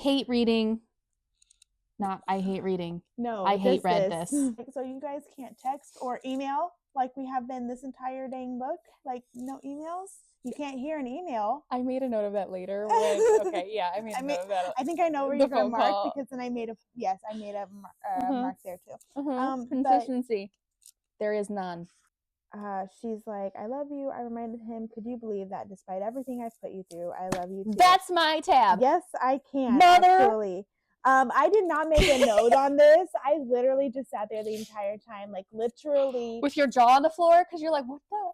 hate reading. Not I hate reading. No, I hate read this. So you guys can't text or email like we have been this entire dang book? Like no emails? You can't hear an email. I made a note of that later. I made a note of that. I think I know where The you're going to phone mark call. because then I made a mark there too. Consistency. There is none. She's like, I love you. I reminded him, could you believe that despite everything I've put you through, I love you too. That's my tab. Yes, I can. Mother. Actually. I did not make a note on this. I literally just sat there the entire time, like literally. With your jaw on the floor because you're like, what the?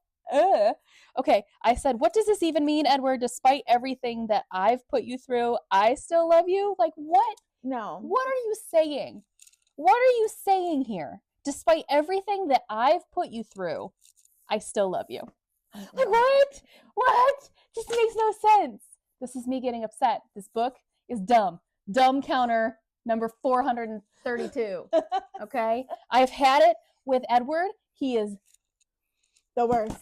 Okay, I said, what does this even mean, Edward? Despite everything that I've put you through, I still love you? Like, what? No. What are you saying? What are you saying here? Despite everything that I've put you through, I still love you. Like, what? What? Just makes no sense. This is me getting upset. This book is dumb. Dumb counter number 432. Okay? I've had it with Edward. He is the worst.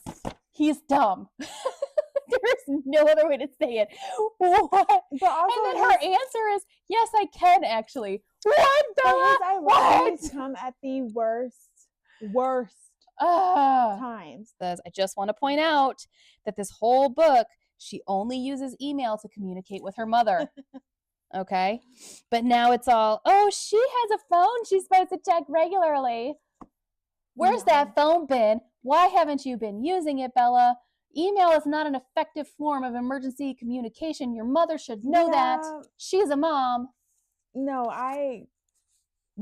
He's dumb. There's no other way to say it. What? But also, and then her answer is, yes, I can actually. What the? What? Come at the worst times. I just want to point out that this whole book, she only uses email to communicate with her mother. Okay? But now it's all, oh, she has a phone she's supposed to check regularly. Where's that phone been? Why haven't you been using it, Bella? Email is not an effective form of emergency communication. Your mother should know that. She's a mom. No, I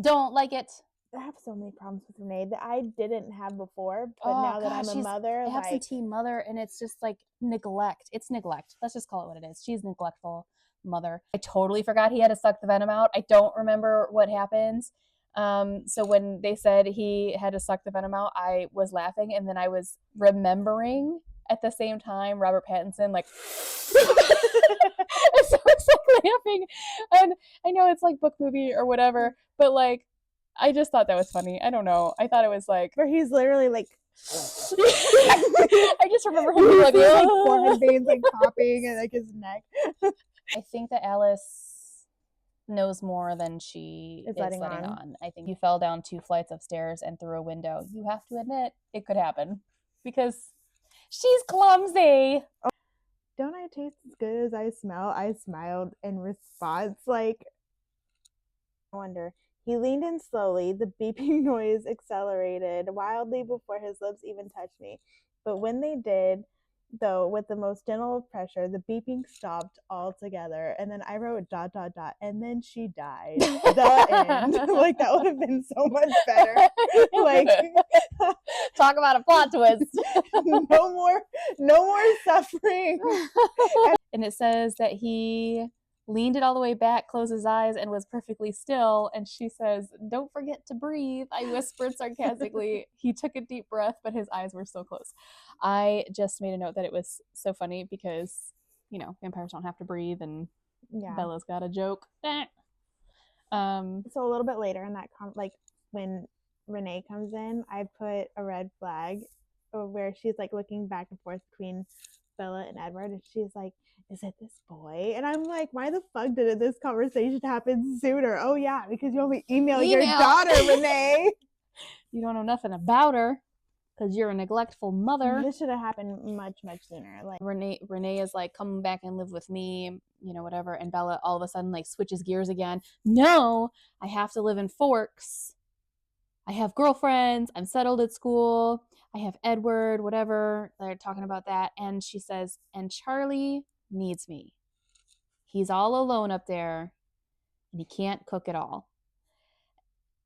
don't like it. I have so many problems with Renee that I didn't have before, but now that I'm a mother, an absentee mother, and it's just like neglect. It's neglect. Let's just call it what it is. She's neglectful mother. I totally forgot he had to suck the venom out. I don't remember what happens. So when they said he had to suck the venom out, I was laughing, and then I was remembering at the same time Robert Pattinson, like so I was like laughing, and I know it's like book movie or whatever, but like I just thought that was funny. I don't know. I thought it was like, where he's literally like I just remember him like forehead veins like popping and like his neck. I think that Alice knows more than she is letting on. I think you fell down 2 flights of stairs and through a window. You have to admit it could happen because she's clumsy. Oh, don't I taste as good as I smell? I smiled in response. Like, I wonder. He leaned in slowly. The beeping noise accelerated wildly before his lips even touched me. But when they did, though, with the most gentle of pressure, the beeping stopped altogether. And then I wrote ... and then she died. The end. Like, that would have been so much better. Like, talk about a plot twist. No more suffering. And it says that he leaned it all the way back, closed his eyes, and was perfectly still. And she says, don't forget to breathe. I whispered sarcastically. He took a deep breath, but his eyes were so close. I just made a note that it was so funny because, you know, vampires don't have to breathe, and Bella's got a joke. So a little bit later in that, like when Renee comes in, I put a red flag where she's like looking back and forth between Bella and Edward, and she's like, is it this boy? And I'm like, why the fuck did this conversation happen sooner? Oh yeah, because you only email your daughter, Renee. You don't know nothing about her because you're a neglectful mother. This should have happened much sooner. Like Renee is like, come back and live with me, you know, whatever. And Bella all of a sudden like switches gears again. No, I have to live in Forks. I have girlfriends. I'm settled at school. I have Edward, whatever. They're talking about that. And she says, and Charlie needs me. He's all alone up there and he can't cook at all.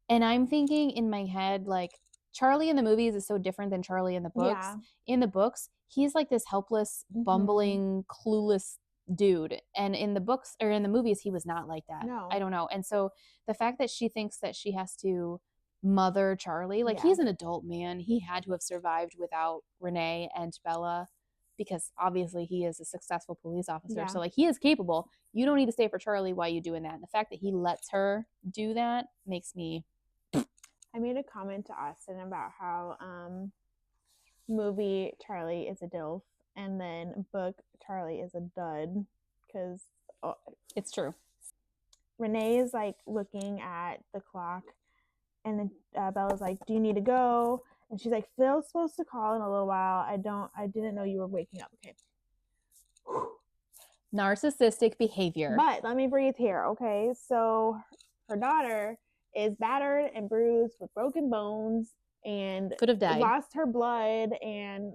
And I'm thinking in my head, like, Charlie in the movies is so different than Charlie in the books. Yeah. In the books, he's like this helpless, bumbling, clueless dude. And in the books, or in the movies, he was not like that. No. I don't know. And so the fact that she thinks that she has to mother Charlie, like, he's an adult man. He had to have survived without Renee and Bella, because obviously he is a successful police officer. Yeah. So like, he is capable. You don't need to stay for Charlie. Why are you doing that? And the fact that he lets her do that makes me... I made a comment to Austin about how movie Charlie is a DILF and then book Charlie is a dud, because it's true. Renee is like looking at the clock, and then Bella's like, "Do you need to go?" And she's like, "Phil's supposed to call in a little while. I didn't know you were waking up." Okay. Narcissistic behavior. But let me breathe here, okay? So her daughter is battered and bruised with broken bones and could have died. Lost her blood and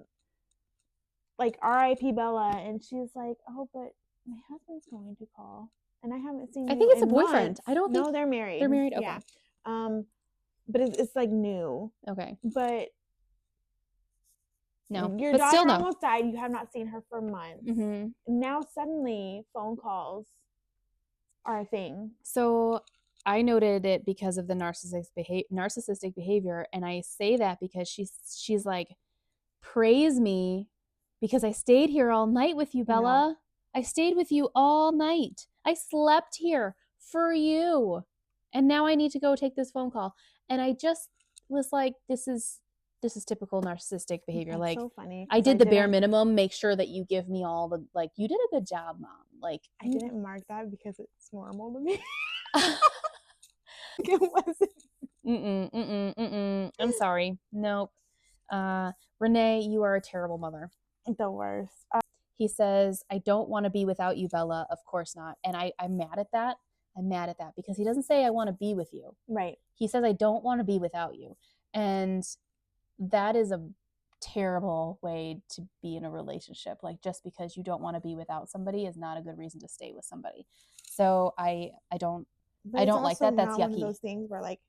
like R.I.P. Bella. And she's like, "Oh, but my husband's going to call, and I haven't seen." I you think it's in a boyfriend. months. I don't think. No, they're married. They're married. Okay. Yeah. But it's like new. Okay. But no. Your but daughter still no. almost died. You have not seen her for months. Mm-hmm. Now suddenly phone calls are a thing. So I noted it because of the narcissistic behavior, and I say that because she's like, praise me because I stayed here all night with you, Bella. No. I stayed with you all night. I slept here for you, and now I need to go take this phone call. And I just was like, this is typical narcissistic behavior. That's like, so funny. I did the bare minimum. Make sure that you give me all the, like, you did a good job, Mom. Like, I didn't mark that because it's normal to me. It wasn't. I'm sorry. Nope. Renee, you are a terrible mother. The worst. He says, I don't want to be without you, Bella. Of course not. And I'm mad at that. I'm mad at that because he doesn't say I want to be with you. Right. He says I don't want to be without you. And that is a terrible way to be in a relationship. Like, just because you don't want to be without somebody is not a good reason to stay with somebody. So I don't like that. That's yucky. One of those things where like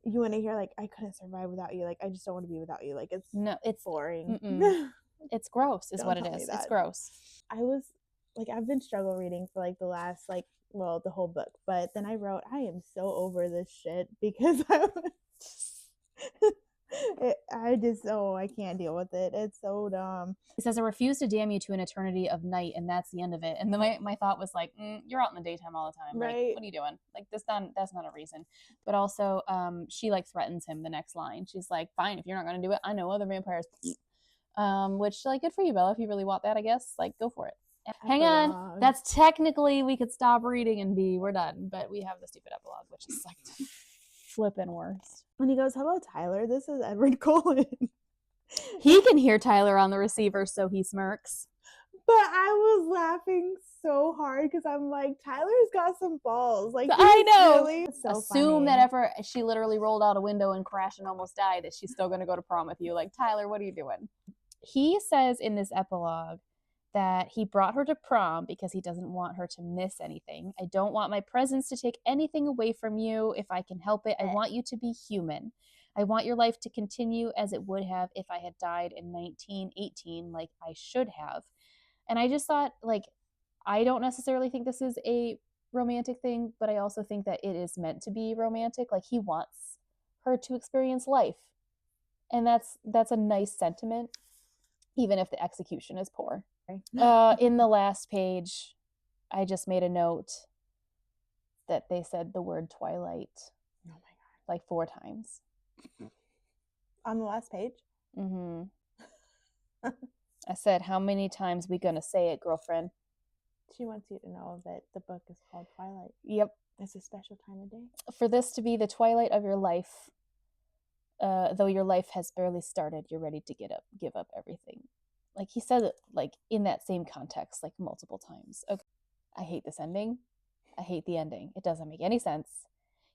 you want to hear like, I couldn't survive without you. Like, I just don't want to be without you. Like, it's boring. It's gross is what it is. It's gross. I was like, I've been struggle reading for like the last the whole book, but then I wrote, I am so over this shit because I can't deal with it. It's so dumb. He says, I refuse to damn you to an eternity of night, and that's the end of it. And then my thought was like, you're out in the daytime all the time. Right. Like, what are you doing? Like, that's not a reason. But also, she like threatens him the next line. She's like, fine, if you're not going to do it, I know other vampires. Which, like, good for you, Bella. If you really want that, I guess, like, go for it. Hang on. That's technically, we could stop reading and we're done. But we have the stupid epilogue, which is like flipping worst. When he goes, hello, Tyler, this is Edward Cullen. He can hear Tyler on the receiver, so he smirks. But I was laughing so hard because I'm like, Tyler's got some balls. Like, I know. Really so assume funny. That ever she literally rolled out a window and crashed and almost died, that she's still going to go to prom with you. Like, Tyler, what are you doing? He says in this epilogue that he brought her to prom because he doesn't want her to miss anything. I don't want my presence to take anything away from you if I can help it. I want you to be human. I want your life to continue as it would have if I had died in 1918 like I should have. And I just thought, like, I don't necessarily think this is a romantic thing, but I also think that it is meant to be romantic. Like, he wants her to experience life. And that's a nice sentiment, even if the execution is poor. In the last page, I just made a note that they said the word twilight. Oh my God. Like 4 times. On the last page? Mm-hmm. I said, how many times we gonna say it, girlfriend? She wants you to know that the book is called Twilight. Yep. It's a special time of day. For this to be the twilight of your life, though your life has barely started, you're ready to give up everything. Like, he said it, like, in that same context, like, multiple times. Okay. I hate this ending. I hate the ending. It doesn't make any sense.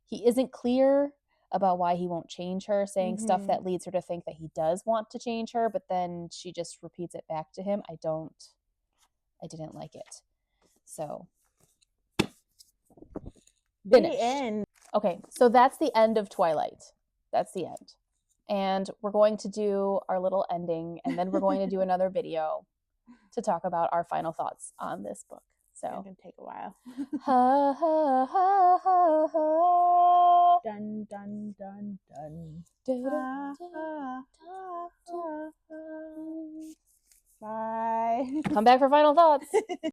He isn't clear about why he won't change her, saying stuff that leads her to think that he does want to change her, but then she just repeats it back to him. I didn't like it. So, finished. The end. Okay, so that's the end of Twilight. That's the end. And we're going to do our little ending, and then we're going to do another video to talk about our final thoughts on this book. So it's going to take a while. Ha ha ha ha ha. Dun dun dun dun. Da, Bye. Come back for final thoughts.